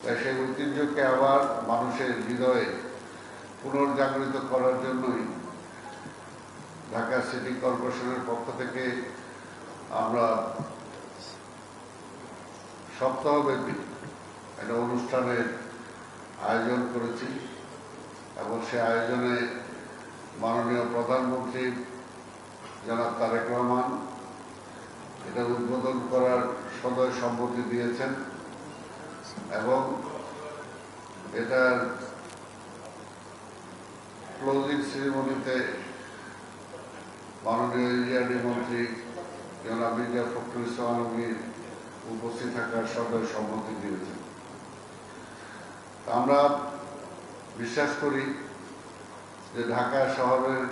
সেই ঐতিহ্যকে আবার মানুষের হৃদয়ে পুনর্জাগরিত করার জন্যই ঢাকা সিটি কর্পোরেশনের পক্ষ থেকে আমরা সপ্তাহব্যাপী একটা অনুষ্ঠানের আয়োজন করেছি এবং সে আয়োজনে মাননীয় প্রধানমন্ত্রী জনাব তারেক রহমান এটা উদ্বোধন করার সদয় সম্মতি দিয়েছেন এবং এটার ক্লোজিং সেরিমনিতে মাননীয় ইউআরডি মন্ত্রী জনাব মির্জা ফখরুল ইসলাম আলমগীর উপস্থিত থাকার সদয় সম্মতি দিয়েছেন। আমরা বিশ্বাস করি যে ঢাকা শহরের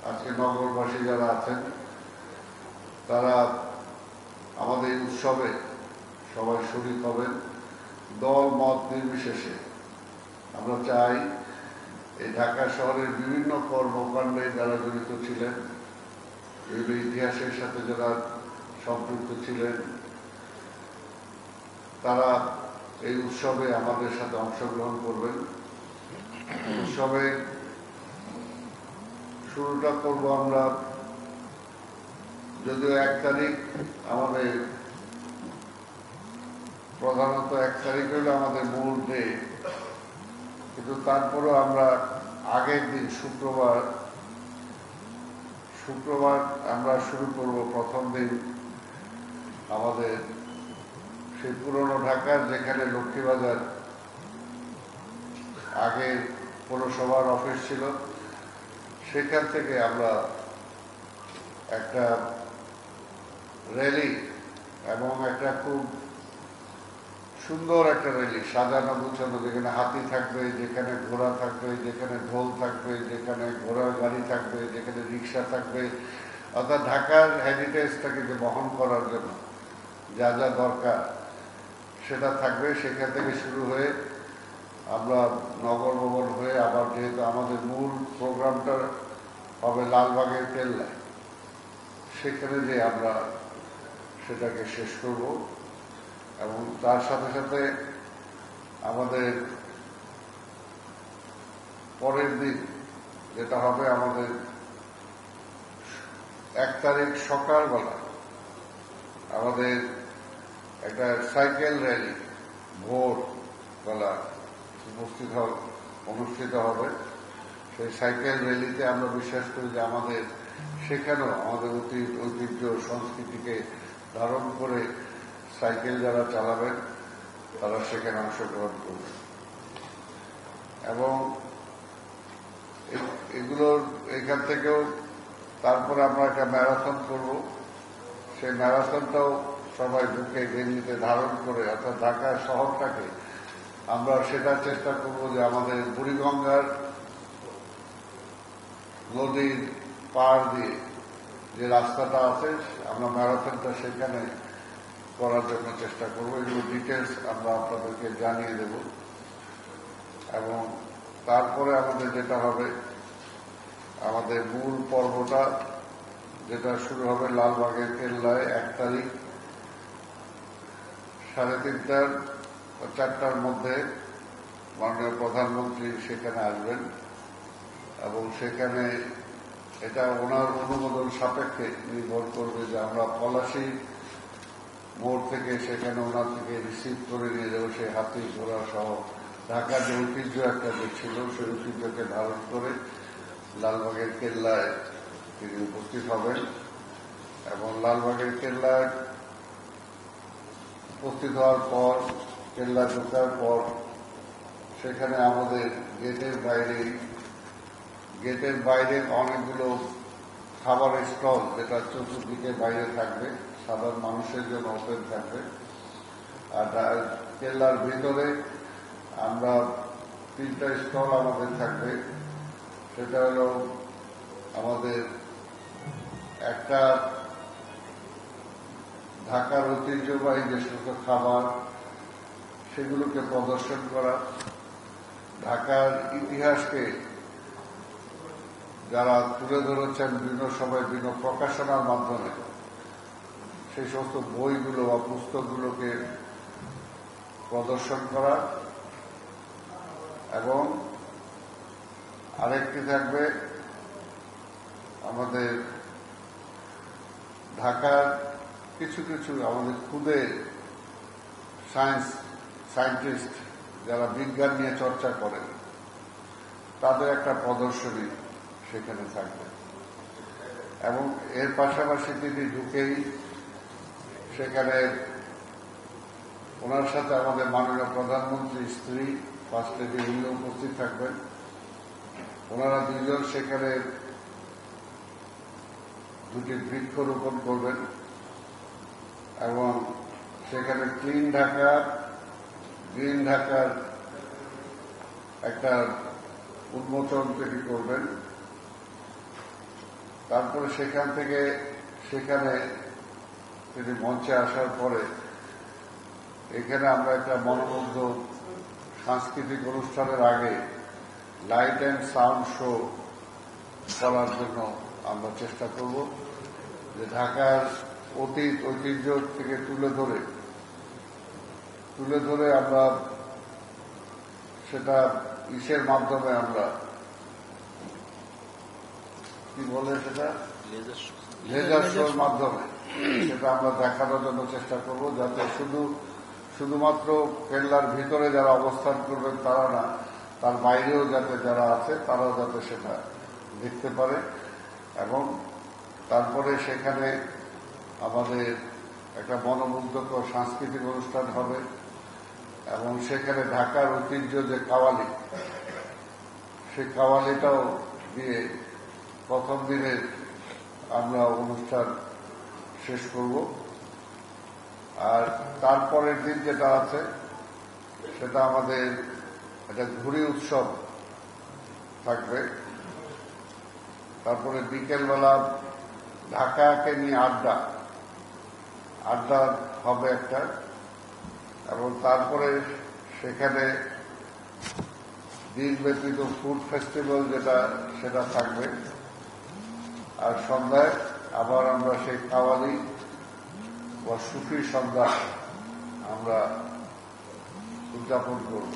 আজকে নগরবাসী যারা আছেন তারা আমাদের এই উৎসবে সবাই শরীক হবেন, দল মত নির্বিশেষে। আমরা চাই এই ঢাকা শহরের বিভিন্ন কর্মকাণ্ডে যারা জড়িত ছিলেন, বিভিন্ন ইতিহাসের সাথে যারা সম্পৃক্ত ছিলেন, তারা এই উৎসবে আমাদের সাথে অংশগ্রহণ করবেন। উৎসবে শুরুটা করব আমরা, যদিও 1 তারিখ আমাদের প্রধানত 1 তারিখ হলো আমাদের মূল ডে, কিন্তু তারপরেও আমরা আগের দিন শুক্রবার আমরা শুরু করব। প্রথম দিন আমাদের সেই পুরনো ঢাকার যেখানে লক্ষ্মীবাজার আগে পৌরসভার অফিস ছিল, সেখান থেকে আমরা একটা র্যালি এবং একটা খুব সুন্দর একটা র্যালি সাজানো গুছানো, যেখানে হাতি থাকবে, যেখানে ঘোড়া থাকবে, যেখানে ঢোল থাকবে, যেখানে ঘোড়ার গাড়ি থাকবে, যেখানে রিক্সা থাকবে, অর্থাৎ ঢাকার হেরিটেজটাকে যে বহন করার জন্য যা যা দরকার সেটা থাকবে। সেখান থেকে শুরু হয়ে আমরা নগর ভবন হয়ে আবার, যেহেতু আমাদের মূল প্রোগ্রামটা হবে লালবাগের কেল্লায়, সেখানে যে আমরা সেটাকে শেষ করব। এবং তার সাথে সাথে আমাদের পরের দিন যেটা হবে, আমাদের 1 তারিখ সকালবেলা আমাদের একটা সাইকেল র্যালি ভোরবেলা অনুষ্ঠিত হবে। সেই সাইকেল র্যালিতে আমরা বিশ্বাস করি যে আমাদের সেখানেও আমাদের ঐতিহ্য সংস্কৃতিকে ধারণ করে সাইকেল যারা চালাবেন তারা সেখানে অংশগ্রহণ করবে। এবং এগুলোর এখান থেকেও তারপরে আমরা একটা ম্যারাথন করব। সেই ম্যারাথনটাও সবাই বুকে গেঞ্জিতে ধারণ করে, অর্থাৎ ঢাকা শহরটাকে আমরা সেটা চেষ্টা করব যে আমাদের বুড়িগঙ্গার নদীর পাড় দিয়ে যে রাস্তাটা আছে, আমরা ম্যারাথনটা সেখানে করার জন্য চেষ্টা করব। এগুলো ডিটেলস আমরা আপনাদেরকে জানিয়ে দেব। এবং তারপরে আমাদের যেটা হবে, আমাদের মূল পর্বটা যেটা শুরু হবে লালবাগের কেল্লায় 1 তারিখ 3:30 বা 4টার মধ্যে মাননীয় প্রধানমন্ত্রী সেখানে আসবেন এবং সেখানে এটা ওনার অনুমোদন সাপেক্ষে নির্ভর করবে যে আমরা পলাশী মোড় থেকে সেখানে ওনার থেকে রিসিভ করে নিয়ে যাবো সেই হাতি ঘোড়া সহ ঢাকার যে ঐতিহ্য একটা যে ছিল, সেই ঐতিহ্যকে ধারণ করে লালবাগের কেল্লায় তিনি উপস্থিত হবেন। এবং লালবাগের কেল্লায় উপস্থিত হওয়ার পর, কেল্লা ঢোকার পর, সেখানে আমাদের গেটের বাইরে অনেকগুলো খাবারের স্টল, যেটা চতুর্দিকে বাইরে থাকবে, সাধারণ মানুষের জন্য ওপেন থাকবে। আর কেল্লার ভিতরে আমরা 3টা স্টল আমাদের থাকবে। সেটা হলো আমাদের একটা ঢাকার ঐতিহ্যবাহী যে সমস্ত খাবার, সেগুলোকে প্রদর্শন করা, ঢাকার ইতিহাসকে যারা তুলে ধরেছেন বিভিন্ন সময় বিভিন্ন প্রকাশনার মাধ্যমে, সেই সমস্ত বইগুলো বা পুস্তকগুলোকে প্রদর্শন করা, এবং আরেকটি থাকবে আমাদের ঢাকার কিছু কিছু আমাদের খুদে সায়েন্টিস্ট যারা বিজ্ঞান নিয়ে চর্চা করেন তাদের একটা প্রদর্শনী সেখানে থাকবে। এবং এর পাশাপাশি তিনি ঢুকেই সেখানে ওনার সাথে আমাদের মাননীয় প্রধানমন্ত্রীর স্ত্রী ফার্স্ট লেডি উনি উপস্থিত থাকবেন। ওনারা দুইজন সেখানে দুটি বৃক্ষরোপণ করবেন এবং সেখানে ক্লিন ঢাকা গ্রিন ঢাকার একটা উন্মোচন তৈরি করবেন। তারপরে সেখানে তিনি মঞ্চে আসার পরে এখানে আমরা একটা মনোমুগ্ধ সাংস্কৃতিক অনুষ্ঠানের আগে লাইট অ্যান্ড সাউন্ড শো করার জন্য আমরা চেষ্টা করব, যে ঢাকার অতীত ঐতিহ্য থেকে তুলে ধরে আমরা সেটা ইসের মাধ্যমে আমরা কি বলে সেটা লেজার শোর মাধ্যমে সেটা আমরা দেখানোর জন্য চেষ্টা করব, যাতে শুধুমাত্র কেল্লার ভিতরে যারা অবস্থান করবেন তারা না, তার বাইরেও যাতে যারা আছে তারাও যাতে সেটা দেখতে পারে। এবং তারপরে সেখানে আমাদের একটা মনোমুগ্ধকর সাংস্কৃতিক অনুষ্ঠান হবে এবং সেখানে ঢাকার ঐতিহ্য যে কাওয়ালি, সেই কাওয়ালিটাও দিয়ে প্রথম দিনের আমরা অনুষ্ঠান শেষ করব। আর তারপরের দিন যেটা আছে সেটা আমাদের একটা ঘুড়ি উৎসব থাকবে। তারপরে বিকেলবেলা ঢাকাকে নিয়ে আড্ডা হবে একটা, এবং তারপরে সেখানে দিনব্যাপী তো ফুড ফেস্টিভ্যাল সেটা থাকবে। আর সন্ধ্যায় আবার আমরা সেই কাওয়ালি বা সুফি সন্ধ্যা আমরা উদযাপন করব।